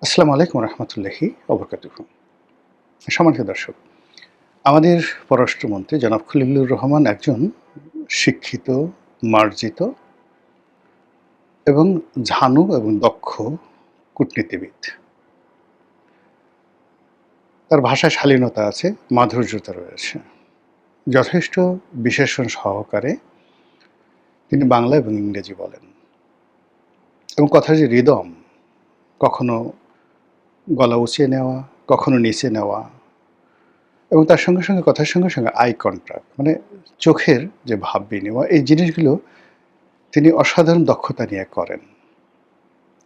আসসালামু আলাইকুম রহমতুল্লাহি ওবরকাতুহু। সম্মানিত দর্শক, আমাদের পররাষ্ট্রমন্ত্রী জনাব খলিলুর রহমান একজন শিক্ষিত, মার্জিত এবং ঝানু এবং দক্ষ কূটনীতিবিদ। তার ভাষায় শালীনতা আছে, মাধুর্যতা রয়েছে। যথেষ্ট বিশেষণ সহকারে তিনি বাংলা এবং ইংরেজি বলেন এবং কথার যে রিদম, কখনো গলা উঁচিয়ে নেওয়া, কখনো নিচে নেওয়া এবং তার সঙ্গে সঙ্গে কথার সঙ্গে সঙ্গে আই কন্ট্যাক্ট মানে চোখের যে ভাব বিনিময়, এই জিনিসগুলো তিনি অসাধারণ দক্ষতা নিয়ে করেন।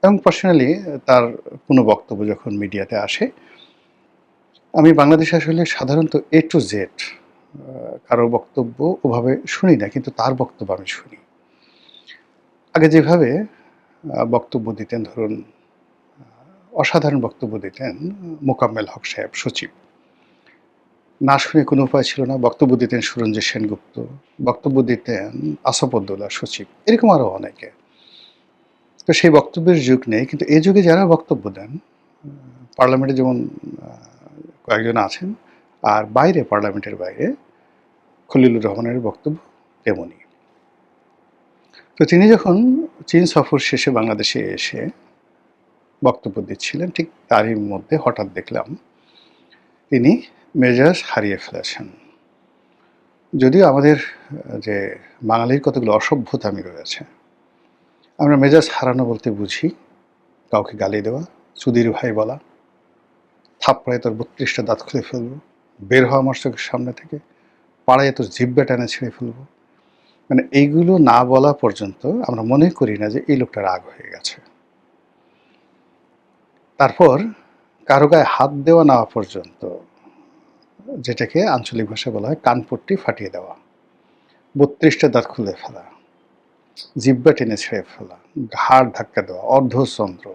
এবং পার্সোনালি তার কোনো বক্তব্য যখন মিডিয়াতে আসে, আমি বাংলাদেশে আসলে সাধারণত এ টু জেড কারো বক্তব্য ওভাবে শুনি না, কিন্তু তার বক্তব্য আমি শুনি। আগে যেভাবে বক্তব্য দিতেন, ধরুন অসাধারণ বক্তব্য দিতেন মোকাম্মেল হক সাহেব সচিব, না শুনে কোনো উপায় ছিল না। বক্তব্য দিতেন সুরঞ্জিত সেনগুপ্ত, বক্তব্য দিতেন আসাদুল্লাহ সচিব, এরকম আরও অনেকে। তো সেই বক্তব্যের যুগ নেই, কিন্তু এই যুগে যারা বক্তব্য দেন, পার্লামেন্টে যেমন কয়েকজন আছেন, আর বাইরে পার্লামেন্টের বাইরে খলিলুর রহমানের বক্তব্য তেমনই। তো তিনি যখন চীন সফর শেষে বাংলাদেশে এসে বক্তব্য দিচ্ছিলেন, ঠিক তারই মধ্যে হঠাৎ দেখলাম তিনি মেজাজ হারিয়ে ফেলেছেন। যদিও আমাদের যে বাঙালির কতগুলো অসভ্যতামি রয়েছে, আমরা মেজাজ হারানো বলতে বুঝি কাউকে গালি দেওয়া, চুদির ভাই বলা, থাপ্পড়ায় তোর ৩২টা দাঁত খুলে ফেলবো, বের হওয়া আমার চোখের সামনে থেকে, পাড়ায় তোর জিহ্বা টেনে ছিঁড়ে ফেলবো। মানে এইগুলো না বলা পর্যন্ত আমরা মনে করি না যে এই লোকটা রাগ হয়ে গেছে। তারপর কারো গায়ে হাত দেওয়া নেওয়া পর্যন্ত, যেটাকে আঞ্চলিক ভাষায় বলা হয় কানপট্টি ফাটিয়ে দেওয়া, ৩২টা দাঁত খুলে ফেলা, জিহ্বা টেনে ছিঁড়ে ফেলা, ঘাড় ধাক্কা দেওয়া, অর্ধচন্দ্র,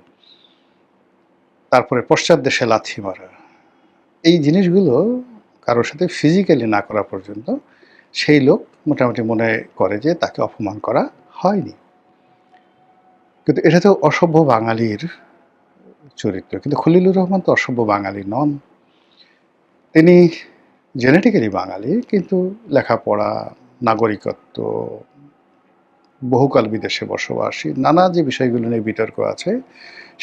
তারপরে পশ্চাৎ দেশে লাথি মারা, এই জিনিসগুলো কারোর সাথে ফিজিক্যালি না করা পর্যন্ত সেই লোক মোটামুটি মনে করে যে তাকে অপমান করা হয়নি। কিন্তু এটা তো অসভ্য বাঙালির চরিত্র। কিন্তু খলিলুর রহমান তো অসভ্য বাঙালি নন। তিনি জেনেটিক্যালি বাঙালি, কিন্তু লেখাপড়া, নাগরিকত্ব, বহুকাল বিদেশে বসবাসী, নানা যে বিষয়গুলো নিয়ে বিতর্ক আছে,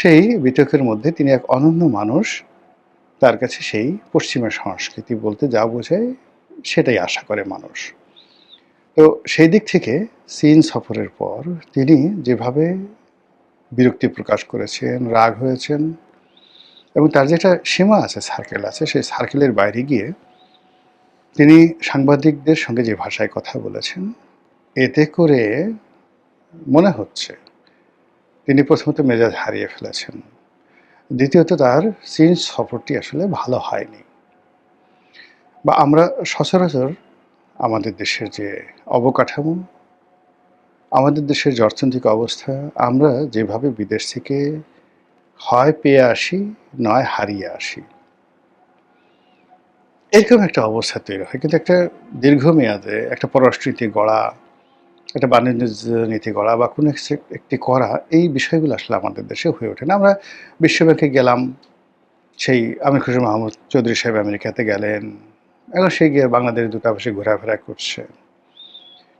সেই বিতর্কের মধ্যে তিনি এক অনন্য মানুষ। তার কাছে সেই পশ্চিমের সংস্কৃতি বলতে যা বোঝায় সেটাই আশা করে মানুষ। তো সেই দিক থেকে চীন সফরের পর তিনি যেভাবে বিরক্তি প্রকাশ করেছেন, রাগ হয়েছেন, এবং তার যেটা সীমা আছে, সার্কেল আছে, সেই সার্কেলের বাইরে গিয়ে তিনি সাংবাদিকদের সঙ্গে যে ভাষায় কথা বলেছেন, এতে করে মনে হচ্ছে তিনি প্রথমত মেজাজ হারিয়ে ফেলেছেন, দ্বিতীয়ত তার চীন সফরটি আসলে ভালো হয়নি। বা আমরা সচরাচর আমাদের দেশের যে অবকাঠামো, আমাদের দেশের যে অর্থনৈতিক অবস্থা, আমরা যেভাবে বিদেশ থেকে হয় পেয়ে আসি, নয় হারিয়ে আসি, এরকম একটা অবস্থা তৈরি হয়। কিন্তু একটা দীর্ঘমেয়াদে একটা পররাষ্ট্রনীতি গড়া, একটা বাণিজ্য নীতি গড়া বা কোনো একটি করা, এই বিষয়গুলো আসলে আমাদের দেশে হয়ে ওঠে না। আমরা বিশ্বব্যাংকে গেলাম, সেই আমির খসরু মাহমুদ চৌধুরী সাহেব আমেরিকাতে গেলেন, এখন সে গিয়ে বাংলাদেশ দূতাবাসে ঘোরাফেরা করছে।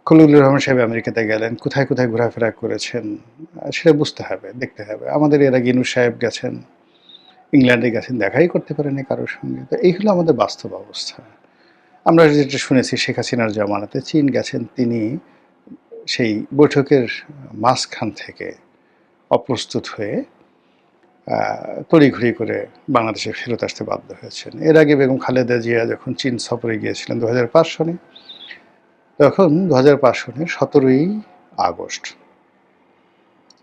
খলিলুর রহমান সাহেব আমেরিকাতে গেলেন, কোথায় কোথায় ঘোরাফেরা করেছেন সেটা বুঝতে হবে, দেখতে হবে। আমাদের এর আগে ইউনূস সাহেব গেছেন, ইংল্যান্ডে গেছেন, দেখাই করতে পারেনি কারোর সঙ্গে। তো এই হলো আমাদের বাস্তব অবস্থা। আমরা যেটা শুনেছি, শেখ হাসিনার জামানাতে চীন গেছেন তিনি, সেই বৈঠকের মাঝখান থেকে অপ্রস্তুত হয়ে তড়িঘড়ি করে বাংলাদেশে ফেরত আসতে বাধ্য হয়েছেন। এর আগে বেগম খালেদা জিয়া যখন চীন সফরে গিয়েছিলেন 2005 সনে, তখন 2005 সনের 17ই আগস্ট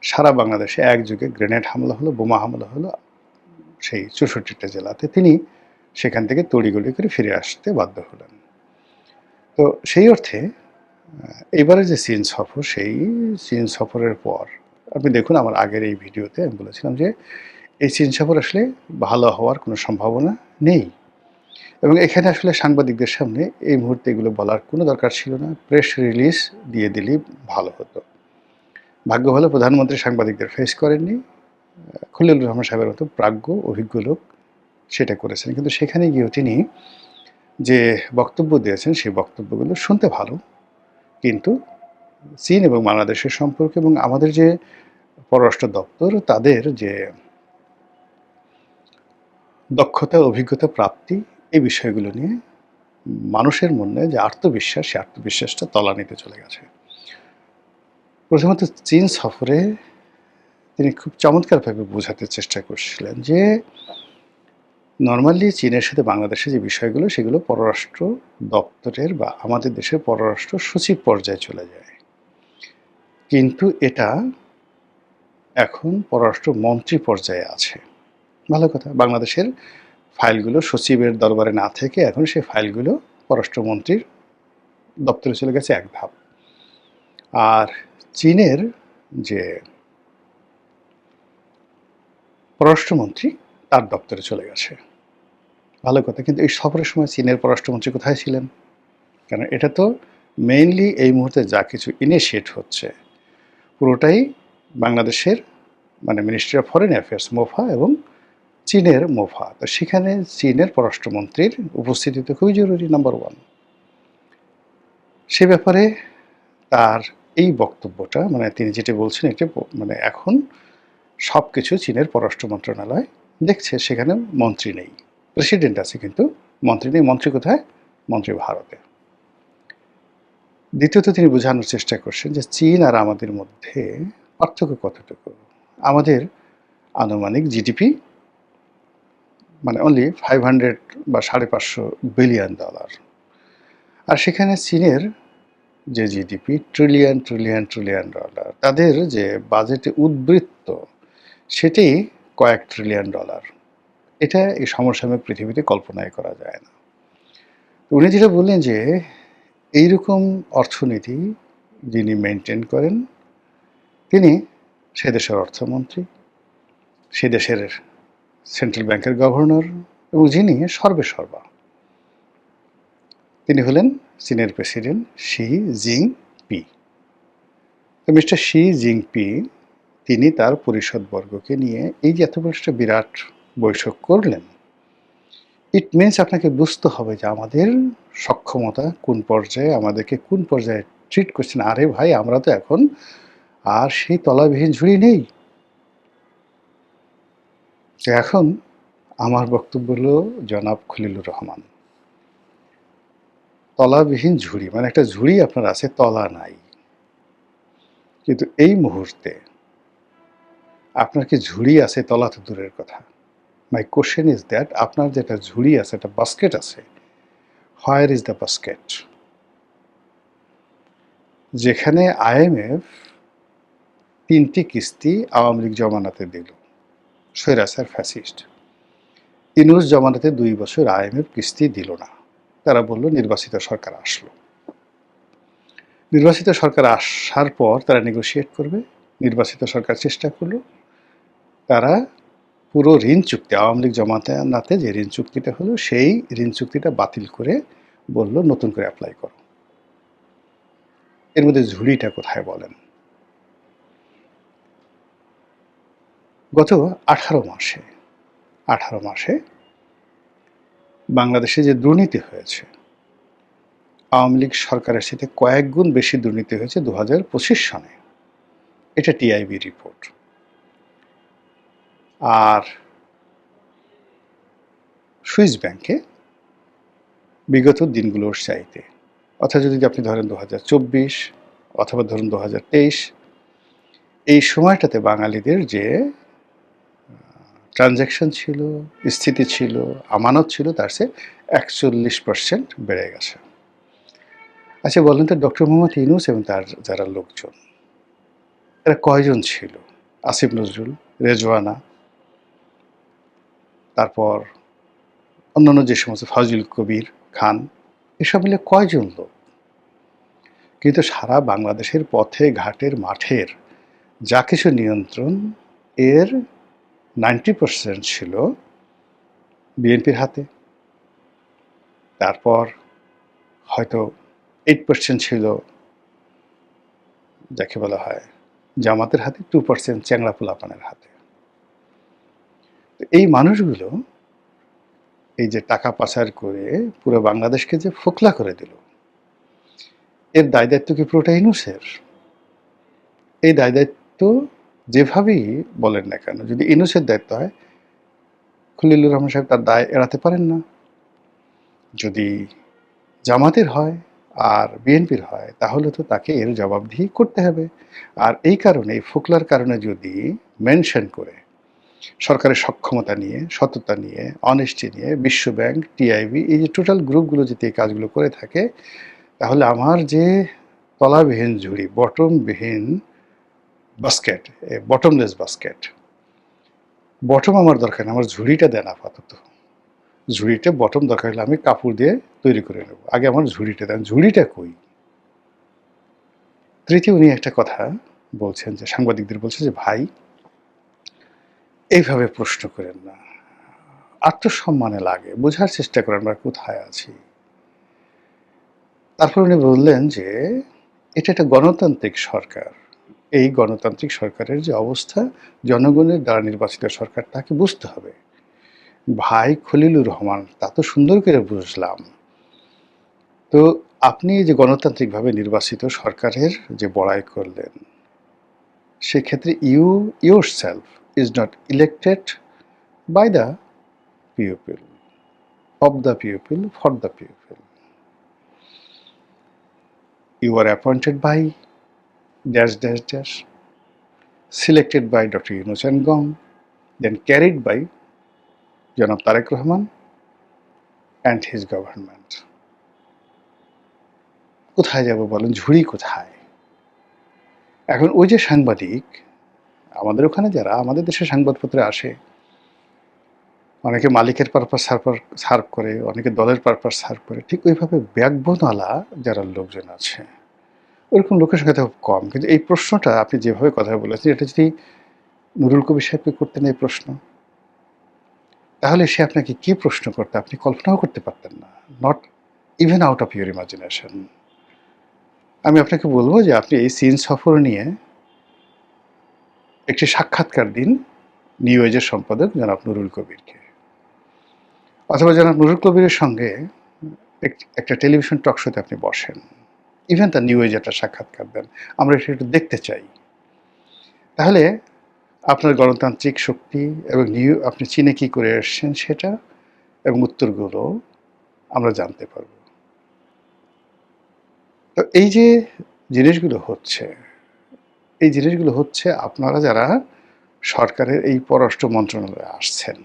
সারা বাংলাদেশে একযোগে গ্রেনেড হামলা হলো, বোমা হামলা হলো সেই 64টা জেলাতে। তিনি সেখান থেকে তড়িঘড়ি করে ফিরে আসতে বাধ্য হলেন। তো সেই অর্থে এবারে যে চীন সফর, সেই চীন সফরের পর আপনি দেখুন, আমার আগের এই ভিডিওতে আমি বলেছিলাম যে এই চীন সফর আসলে ভালো হওয়ার কোনো সম্ভাবনা নেই, এবং এখানে আসলে সাংবাদিকদের সামনে এই মুহূর্তে এগুলো বলার কোনো দরকার ছিল না। প্রেস রিলিজ দিয়ে দিলেই ভালো হতো। ভাগ্য ভালো প্রধানমন্ত্রী সাংবাদিকদের ফেস করেননি, খলিলুর রহমান সাহেবের মতো প্রাজ্ঞ অভিজ্ঞ লোক সেটা করেছেন। কিন্তু সেখানে গিয়েও তিনি যে বক্তব্য দিয়েছেন সেই বক্তব্যগুলো শুনতে ভালো, কিন্তু চীন এবং বাংলাদেশের সম্পর্ক এবং আমাদের যে পররাষ্ট্র দপ্তর তাদের যে দক্ষতা অভিজ্ঞতা প্রাপ্তি এই বিষয়গুলো নিয়ে মানুষের মনে যে আত্মবিশ্বাস সেই আত্মবিশ্বাসটা তলানিতে চলে গেছে। প্রথমত চীন সফরে তিনি খুব চমৎকারভাবে বোঝাতে চেষ্টা করছিলেন যে নর্মালি চীনের সাথে বাংলাদেশের যে বিষয়গুলো সেগুলো পররাষ্ট্র দপ্তরের বা আমাদের দেশের পররাষ্ট্র সচিব পর্যায়ে চলে যায়, কিন্তু এটা এখন পররাষ্ট্র মন্ত্রী পর্যায়ে আছে। ভালো কথা, বাংলাদেশের ফাইলগুলো সচিবের দরবারে না থেকে এখন সেই ফাইলগুলো পররাষ্ট্রমন্ত্রীর দপ্তরে চলে গেছে এক ধাপ। আর চীনের যে পররাষ্ট্রমন্ত্রী তার দপ্তরে চলে গেছে। ভালো কথা, কিন্তু এই সফরের সময় চীনের পররাষ্ট্রমন্ত্রী কোথায় ছিলেন? কারণ এটা তো মেইনলি এই মুহূর্তে যা কিছু ইনিশিয়েট হচ্ছে পুরোটাই বাংলাদেশের মানে ministry of foreign affairs MOFA এবং চীনের মোফা। তো সেখানে চীনের পররাষ্ট্রমন্ত্রীর উপস্থিতি তো খুবই জরুরি, নাম্বার ওয়ান। সে ব্যাপারে তার এই বক্তব্যটা মানে তিনি যেটা বলছেন এটা মানে এখন সব কিছু চীনের পররাষ্ট্র মন্ত্রণালয় দেখছে, সেখানে মন্ত্রী নেই, প্রেসিডেন্ট আছে কিন্তু মন্ত্রী নেই। মন্ত্রী কোথায়? মন্ত্রী ভারতে। দ্বিতীয়ত তিনি বোঝানোর চেষ্টা করছেন যে চীন আর আমাদের মধ্যে পার্থক্য কতটুকু। আমাদের আনুমানিক জিডিপি মানে অনলি 500 বা $550 বিলিয়ন, আর সেখানে চীনের যে GDP trillion trillion trillion dollar, তাদের যে বাজেটে উদ্বৃত্ত সেটি কয়েক ট্রিলিয়ন ডলার। এটা এই সমসাময়িক পৃথিবীতে কল্পনাই করা যায় না। উনি যেটা বললেন যে এইরকম অর্থনীতি যিনি মেনটেন করেন তিনি সে দেশের অর্থমন্ত্রী, সে দেশের সেন্ট্রাল ব্যাংকের গভর্নর এবং যিনি সর্বেসর্বা তিনি হলেন চীনের প্রেসিডেন্ট শি জিনপিং। তো মিস্টার শি জিনপিং তিনি তার পরিষদবর্গকে নিয়ে এই যে এত বড় একটা বিরাট বৈঠক করলেন, ইট মিনস আপনাকে বুঝতে হবে যে আমাদের সক্ষমতা কোন পর্যায়ে, আমাদেরকে কোন পর্যায়ে ট্রিট করছেন। আরে ভাই, আমরা তো এখন আর সেই তলাবিহীন ঝুড়ি নেই। তো এখন আমার বক্তব্য হলো জনাব খলিলুর রহমান, তলাবিহীন ঝুড়ি মানে একটা ঝুড়ি আপনার আছে, তলা নাই, কিন্তু এই মুহূর্তে আপনার কি ঝুড়ি আছে? তলা তো দূরের কথা। মাই কোশ্চেন ইজ দ্যাট আপনার যেটা ঝুড়ি আছে, একটা বাস্কেট আছে, হোয়ার ইজ দ্য বাস্কেট? যেখানে আইএমএফ 3টি কিস্তি আওয়ামী লীগ জমানাতে দিল, স্বৈরাচার ফ্যাসিস্ট। ইউনূস জমানাতে 2 বছর আইএমএফ কিস্তি দিল না, তারা বলল নির্বাচিত সরকার আসলো। নির্বাচিত সরকার আসার পর তারা নেগোশিয়েট করবে, নির্বাচিত সরকার চেষ্টা করলো, তারা পুরো ঋণ চুক্তি আওয়ামী লীগ জমানাতে যে ঋণ চুক্তিটা হলো সেই ঋণ চুক্তিটা বাতিল করে বলল নতুন করে অ্যাপ্লাই করো। এর মধ্যে ঝুড়িটা কোথায় বলেন? গত 18 মাসে বাংলাদেশে যে দুর্নীতি হয়েছে, আওয়ামী লীগ সরকারের সাথে কয়েক গুণ বেশি দুর্নীতি হয়েছে 2025 সনে। এটা টিআইবি রিপোর্ট। আর সুইস ব্যাংকে বিগত দিনগুলোর চাইতে, অর্থাৎ যদি আপনি ধরেন 2024 অথবা ধরুন 2023, এই সময়টাতে বাঙালিদের যে ট্রানজ্যাকশন ছিল, স্থিতি ছিল, আমানত ছিল, তার চেয়ে 41% বেড়ে গেছে। আচ্ছা বলেন তো, ডক্টর মোহাম্মদ ইউনূস এবং তার যারা লোকজন এরা কয়জন ছিল? আসিফ নজরুল, রেজওয়ানা, তারপর অন্যান্য যে সমস্ত ফজল কবির খান, এসব মিলে কয়জন লোক? কিন্তু সারা বাংলাদেশের পথে ঘাটের মাঠের যা কিছু নিয়ন্ত্রণ, এর 90% ছিল বিএনপির হাতে। তারপর হয়তো 8% ছিল যাকে বলা হয় জামাতের হাতে, 2% চ্যাংড়া পোলাপানের হাতে। এই মানুষগুলো এই যে টাকা পাচার করে পুরো বাংলাদেশকে যে ফোকলা করে দিল, এর দায়-দায়িত্ব কি পুরোটা ইউনূসের? এই দায়-দায়িত্ব যেভাবেই বলেন না কেন, যদি ইউনূসের দায়িত্ব হয়, খলিলুর রহমান সাহেব তার দায় এড়াতে পারেন না। যদি জামাতের হয় আর বিএনপির হয়, তাহলে তো তাকে এর জবাবদিহি করতে হবে। আর এই কারণে, এই ফোকলার কারণে যদি মেনশন করে সরকারের সক্ষমতা নিয়ে, সততা নিয়ে, অনেস্টি নিয়ে, বিশ্বব্যাংক, টিআইবি, এই যে টোটাল গ্রুপগুলো যদি এই কাজগুলো করে থাকে, তাহলে আমার যে তলাবিহীন ঝুড়ি, বটমবিহীন বাস্কেট, বটমলেস বাস্কেট, বটম আমার দরকার নেই, আমার ঝুড়িটা দেন আপাতত। ঝুড়িটা বটম দরকার হলে আমি কাপড় দিয়ে তৈরি করে নেব, আগে আমার ঝুড়িটা দেন। ঝুড়িটা কই? তৃতীয় উনি একটা কথা বলছেন, যে সাংবাদিকদের বলছে যে, ভাই এইভাবে প্রশ্ন করেন না, আত্মসম্মানে লাগে, বোঝার চেষ্টা করেন আমরা কোথায় আছি। তারপর উনি বললেন যে এটা একটা গণতান্ত্রিক সরকার, এই গণতান্ত্রিক সরকারের যে অবস্থা, জনগণের দ্বারা নির্বাচিত সরকার, তাকে বুঝতে হবে। ভাই খলিলুর রহমান, তা তো সুন্দর করে বুঝলাম, তো আপনি যে গণতান্ত্রিকভাবে নির্বাচিত সরকারের যে বড়াই করলেন, সেক্ষেত্রে you yourself is not elected by the people, of the people, for the people. You are appointed by dash dash dash, selected by Dr. Yunus and Gong, then carried by Janab Tarek Rahman and his government. কোথায় যাব বলেন? ঝুড়ি কোথায়? এখন ওই যে সাংবাদিক, আমাদের ওখানে যারা আমাদের দেশে সংবাদপত্রে আসে, অনেকে মালিকের পারপাস সার্ভ করে, অনেকে দলের পারপাস সার্ভ করে, ঠিক ওইভাবে ব্যাকবোনওয়ালা যারা লোকজন আছে, ওরকম লোকের সংখ্যা খুব কম। কিন্তু এই প্রশ্নটা আপনি যেভাবে কথা বলেছেন, এটা যদি নুরুল কবির সাহেবকে করতেন এই প্রশ্ন, তাহলে সে আপনাকে কি প্রশ্ন করতে আপনি কল্পনাও করতে পারতেন না। Not even out of your imagination. আমি আপনাকে বলবো যে আপনি এই চীন সফর নিয়ে একটি সাক্ষাৎকার দিন নিউ এজের সম্পাদক জনাব নুরুল কবিরকে, অথবা জনাব নুরুল কবিরের সঙ্গে একটা টেলিভিশন টক শোতে আপনি বসেন, ইভেন তার নিউ এজ একটা সাক্ষাৎকার দেন, আমরা সেটা একটু দেখতে চাই। তাহলে আপনার গণতান্ত্রিক শক্তি এবং আপনি চীনে কী করে এসছেন সেটা এবং উত্তরগুলো আমরা জানতে পারব। তো এই যে জিনিসগুলো হচ্ছে, এই জিনিসগুলো হচ্ছে আপনারা যারা সরকারের এই পররাষ্ট্র মন্ত্রণালয়ে আসছেন,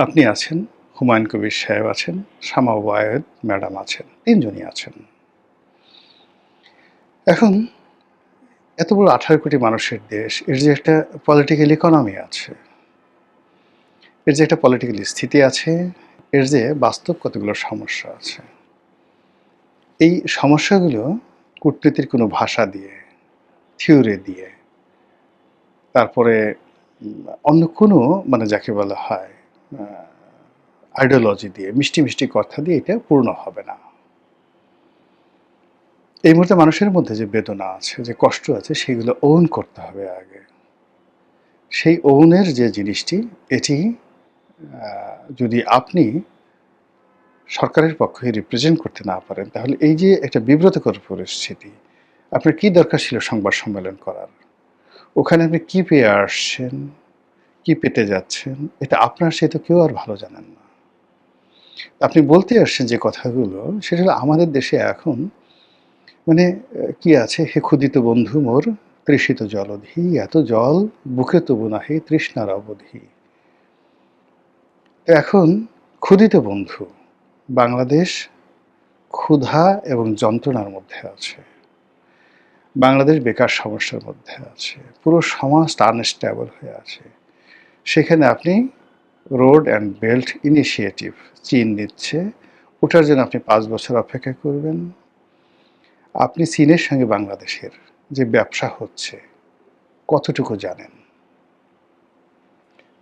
আপনি আছেন, হুমায়ুন কবির সাহেব আছেন, শামা ওবায়েদ ম্যাডাম আছেন, তিনজনই আছেন। এখন এত বড় 18 কোটি মানুষের দেশ, এর যে একটা পলিটিক্যাল ইকোনমি আছে, এর যে একটা পলিটিক্যাল স্থিতি আছে, এর যে বাস্তব কতগুলো সমস্যা আছে, এই সমস্যাগুলো কূটনীতির কোনো ভাষা দিয়ে, থিওরি দিয়ে, তারপরে অন্য কোনো মানে যাকে বলা হয় আইডিওলজি দিয়ে, মিষ্টি মিষ্টি কথা দিয়ে এটা পূর্ণ হবে না। এই মুহূর্তে মানুষের মধ্যে যে বেদনা আছে, যে কষ্ট আছে, সেগুলো ওন করতে হবে আগে। সেই ওনের যে জিনিসটি, এটি যদি আপনি সরকারের পক্ষে রিপ্রেজেন্ট করতে না পারেন, তাহলে এই যে একটা বিব্রতকর পরিস্থিতি, আপনার কি দরকার ছিল সংবাদ সম্মেলন করার? ওখানে আপনি কি পেয়ে আসছেন, কি পেতে যাচ্ছেন, এটা আপনার সে তো কেউ আর ভালো জানেন না। আপনি বলতে আসছেন যে কথাগুলো, সেটা হলো আমাদের দেশে এখন মানে কি আছে, হে ক্ষুদিত বন্ধু মোর তৃষিত জলধি, এত জল বুকে তবু নাহি তৃষ্ণার অবধি। এখন ক্ষুদিত বন্ধু, বাংলাদেশ ক্ষুধা এবং যন্ত্রণার মধ্যে আছে, বাংলাদেশ বেকার সমস্যার মধ্যে আছে, পুরো সমাজটা আনস্টেবল হয়ে আছে। সেখানে আপনি রোড অ্যান্ড বেল্ট ইনিশিয়েটিভ চীন নিচ্ছে, ওটার জন্য আপনি 5 বছর অপেক্ষা করবেন। আপনি চীনের সঙ্গে বাংলাদেশের যে ব্যবসা হচ্ছে কতটুকু জানেন?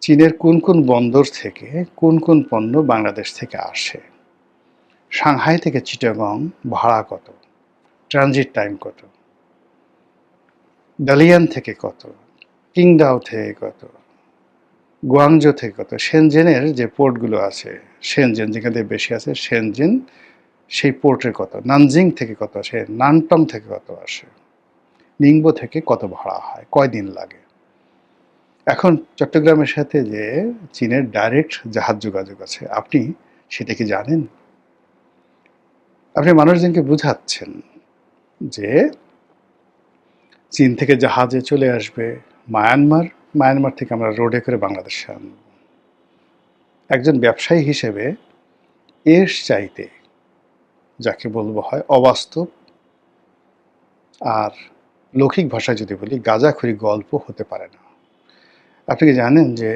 চীনের কোন কোন বন্দর থেকে কোন কোন পণ্য বাংলাদেশ থেকে আসে? সাংহাই থেকে চিটাগং ভাড়া কত? ট্রানজিট টাইম কত? ডালিয়ান থেকে কত? কিংডাও থেকে কত? গুয়াংজো থেকে কত, শেনজেনের যে পোর্টগুলো আছে, শেনজেন যেখান থেকে বেশি আছে, শেনজেন সেই পোর্টের কত, নানজিং থেকে কত আসে, নানটং থেকে কত আসে, নিংবো থেকে কত ভাড়া হয়, কয়দিন লাগে। এখন চট্টগ্রামের সাথে যে চীনের ডাইরেক্ট জাহাজ যোগাযোগ আছে, আপনি সেটা কি জানেন? আপনি মানুষজনকে বুঝাচ্ছেন যে চীন থেকে জাহাজে চলে আসবে মায়ানমার, মায়ানমার থেকে আমরা রোডে করে বাংলাদেশে আনব। একজন ব্যবসায়ী হিসেবে এর চাইতে যাকে বলবো হয় অবাস্তব আর লৌকিক ভাষায় যদি বলি গাঁজাখড়ি গল্প হতে পারে না। আপনি কি জানেন যে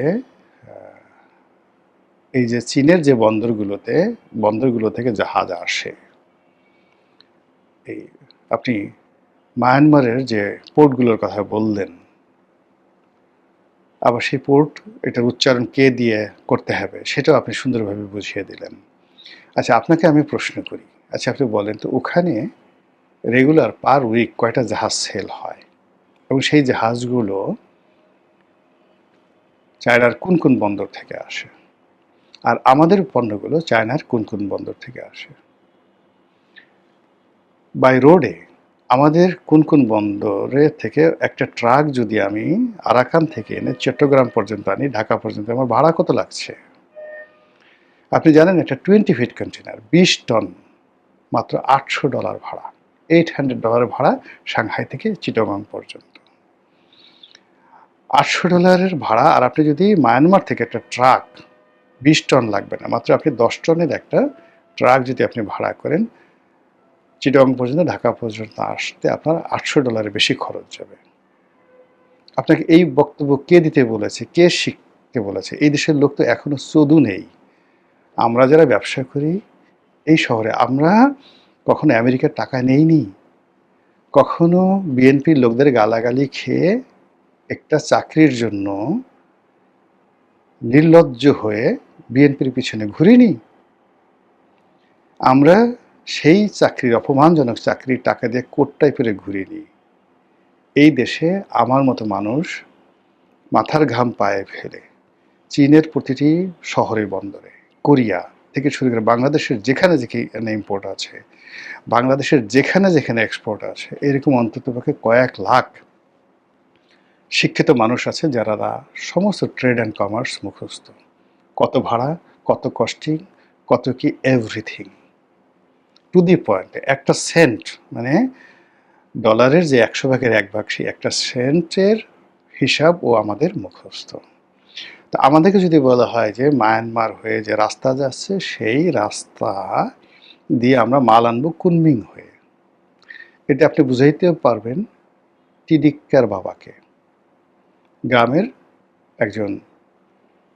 এই যে চীনের যে বন্দরগুলো থেকে জাহাজ আসে, এই আপনি মায়ানমারের যে পোর্টগুলোর কথা বললেন, আবার সেই পোর্ট এটার উচ্চারণ কে দিয়ে করতে হবে সেটাও আপনি সুন্দরভাবে বুঝিয়ে দিলেন। আচ্ছা, আপনাকে আমি প্রশ্ন করি, আচ্ছা আপনি বলেন তো ওখানে রেগুলার পার উইক কয়টা জাহাজ সেল হয়, এবং সেই জাহাজগুলো চায়নার কোন কোন বন্দর থেকে আসে, আর আমাদের পণ্যগুলো চায়নার কোন কোন বন্দর থেকে আসে? বাই রোডে আমাদের কোন কোন বন্দরে থেকে একটা ট্রাক যদি আমি আরাকান থেকে এনে চট্টগ্রাম পর্যন্ত আনি, ঢাকা পর্যন্ত, আমার ভাড়া কত লাগছে? আপনি জানেন একটা 20 ফিট কন্টেনার 20 টন মাত্র $800 ভাড়া, $800 ভাড়া সাংহাই থেকে চিটাগং পর্যন্ত। $800 ভাড়া, আর আপনি যদি মায়ানমার থেকে একটা ট্রাক 20 টন লাগবে না, মাত্র আপনি 10 টনের একটা ট্রাক যদি আপনি ভাড়া করেন, চিটাগং পর্যন্ত ঢাকা পর্যন্ত আসতে আপনার $800 বেশি খরচ যাবে। আপনাকে এই বক্তব্য কে দিতে বলেছে, কে শিখতে বলেছে? এই দেশের লোক তো এখনো চদু নেই। আমরা যারা ব্যবসা করি এই শহরে, আমরা কখনো আমেরিকার টাকা নেইনি, কখনো বিএনপির লোকদের গালাগালি খেয়ে একটা চাকরির জন্য নির্লজ্জ হয়ে বিএনপির পিছনে ঘুরিনি। আমরা সেই চাকরির, অপমানজনক চাকরির টাকা দিয়ে কোট টাইপের ঘুরিনি। এই দেশে আমার মতো মানুষ মাথার ঘাম পায়ে ফেলে চীনের প্রতিটি শহরে বন্দরে, কোরিয়া থেকে শুরু করে বাংলাদেশের যেখানে যেখানে ইম্পোর্ট আছে, বাংলাদেশের যেখানে যেখানে এক্সপোর্ট আছে, এরকম অন্ততপক্ষে কয়েক লাখ শিক্ষিত মানুষ আছে যারা সমস্ত ট্রেড অ্যান্ড কমার্স মুখস্থ। কত ভাড়া, কত কস্টিং, কত কি এভরিথিং টু দি পয়েন্ট। একটা সেন্ট মানে ডলারের যে 100 ভাগের 1 ভাগ, সেই একটা সেন্টের হিসাব ও আমাদের মুখস্থ। তো আমাদেরকে যদি বলা হয় যে মায়ানমার হয়ে যে রাস্তা যাচ্ছে, সেই রাস্তা দিয়ে আমরা মাল আনবো কুনমিং হয়ে, এটা আপনি বুঝাইতে পারবেন টিডিক্কার বাবাকে, গ্রামের একজন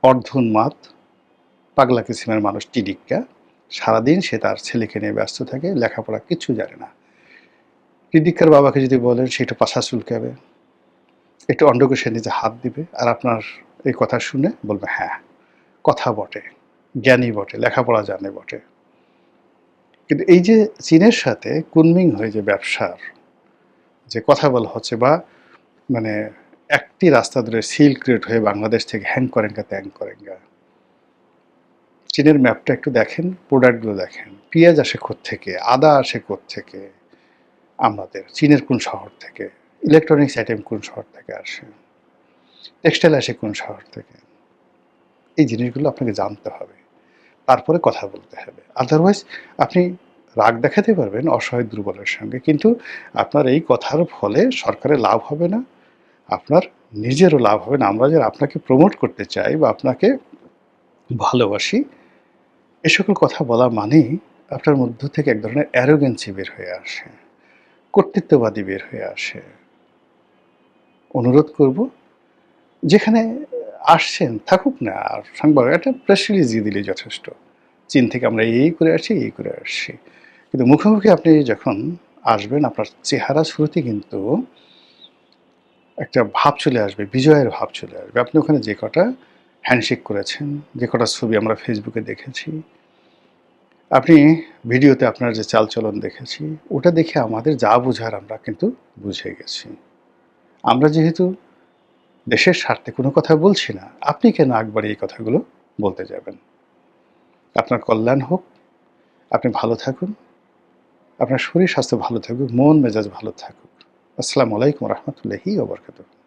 অর্ধোন্মাদ পাগলা কিসিমের মানুষ টিডিক্কা। সারাদিন সে তার ছেলেকে নিয়ে ব্যস্ত থাকে, লেখাপড়া কিচ্ছু জানে না। টিডিক্কার বাবাকে যদি বলেন, সে একটু পাছা চুলকাবে, একটু অন্ডকোষের নিচে হাত দিবে, আর আপনার এই কথা শুনে বলবে হ্যাঁ কথা বটে, জ্ঞানী বটে, লেখাপড়া জানে বটে। কিন্তু এই যে চীনের সাথে কুনমিং হয়ে যে ব্যবসার যে কথা বলা হচ্ছে, বা মানে একটি রাস্তা ধরে সিল্ক রোড হয়ে বাংলাদেশ থেকে হ্যাং করেঙ্গা ত্যাং করেঙ্গা, চীনের ম্যাপটা একটু দেখেন, প্রোডাক্টগুলো দেখেন, পেঁয়াজ আসে থেকে, আদা আসে থেকে, আমাদের চীনের কোন শহর থেকে, ইলেকট্রনিক্স আইটেম কোন শহর থেকে আসে, টেক্সটাইল আসে কোন শহর থেকে, এই জিনিসগুলো আপনাকে জানতে হবে, তারপরে কথা বলতে হবে। আদারওয়াইজ আপনি রাগ দেখাতে পারবেন অসহায় দুর্বলের সঙ্গে, কিন্তু আপনার এই কথার ফলে সরকারের লাভ হবে না, আপনার নিজেরও লাভ হবে না। আমরা যারা আপনাকে প্রমোট করতে চাই বা আপনাকে ভালোবাসি, এ সকল কথা বলা মানেই আপনার মধ্য থেকে এক ধরনের অ্যারোগেন্সি বের হয়ে আসে, কর্তৃত্ববাদী বের হয়ে আসে। অনুরোধ করব, যেখানে আসছেন থাকুক না, আর সংবাদ একটা প্রেস রিলিজ দিয়ে দিলেই যথেষ্ট, চীন থেকে আমরা এই করে আসছি, এই করে আসছি। কিন্তু মুখোমুখি আপনি যখন আসবেন, আপনার চেহারা শুরুতে কিন্তু একটা ভাব চলে আসবে, বিজয়ের ভাব চলে আসবে। আপনি ওখানে যে কটা হ্যান্ডশেক করেছেন, যে কটা ছবি আমরা ফেসবুকে দেখেছি, আপনি ভিডিওতে আপনার যে চালচলন দেখেছি, ওটা দেখে আমাদের যা বোঝার আমরা কিন্তু বুঝে গেছি। আমরা যেহেতু দেশের স্বার্থে কোনো কথা বলছি না। আপনি কেন আগ বাড়িয়ে এই কথাগুলো বলতে যাবেন? আপনার কল্যাণ হোক, আপনি ভালো থাকুন, আপনার শরীর স্বাস্থ্য ভালো থাকুক, মন মেজাজ ভালো থাকুক। আসসালামু আলাইকুম ওয়া রাহমাতুল্লাহি ওয়া বারাকাতুহু।